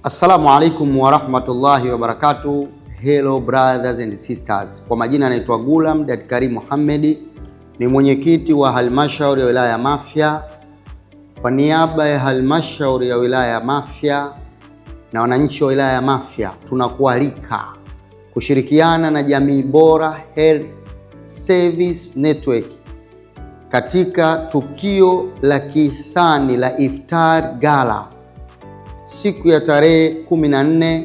Assalamu alaikum wa rahmatullahi wa barakatuh. Hello brothers and sisters. Kwa majina anaitwa Gulam Dadkari Muhammad, ni mwenyekiti wa halmashauri ya wilaya ya Mafia. Kwa niaba ya halmashauri ya wilaya ya Mafia na wananchi wa wilaya ya Mafia, tunakualika kushirikiana na Jamii Bora Health Service Network katika tukio la kihisani la Iftar Gala siku ya tarehe 14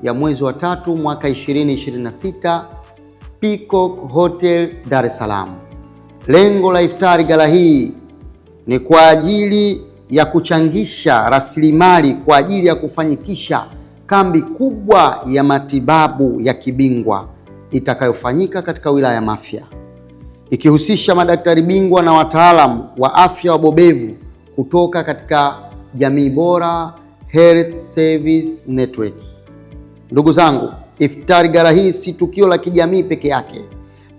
ya mwezi wa 3 mwaka 2026, Peacock Hotel, Dar es Salaam. Lengo la Iftar Gala hii ni kwa ajili ya kuchangisha rasilimali kwa ajili ya kufanyikisha kambi kubwa ya matibabu ya kibingwa itakayofanyika katika wilaya ya Mafia, ikihusisha madaktari bingwa na wataalamu wa afya wabobevu kutoka katika Jamii Bora Health Service Network. Ndugu zangu, Iftar Gala hii si tukio la kijamii peke yake,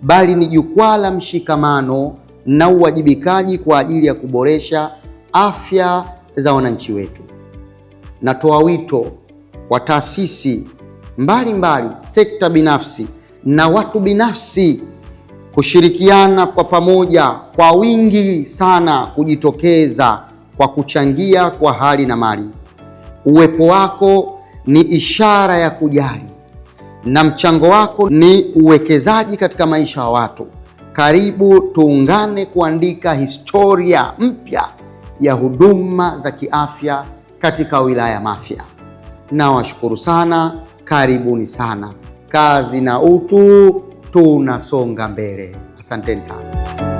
bali ni jukwaa la mshikamano na uwajibikaji kwa ajili ya kuboresha afya za wananchi wetu. Natoa wito kwa taasisi mbalimbali, sekta binafsi na watu binafsi kushirikiana kwa pamoja kwa wingi sana, kujitokeza kwa kuchangia kwa hali na mali. Uwepo wako ni ishara ya kujali na mchango wako ni uwekezaji katika maisha ya watu. Karibu tuungane kuandika historia mpya ya huduma za kiafya katika wilaya ya Mafia. Nawashukuru sana, karibuni sana. Kazi na utu, tunasonga mbele. Asanteni sana.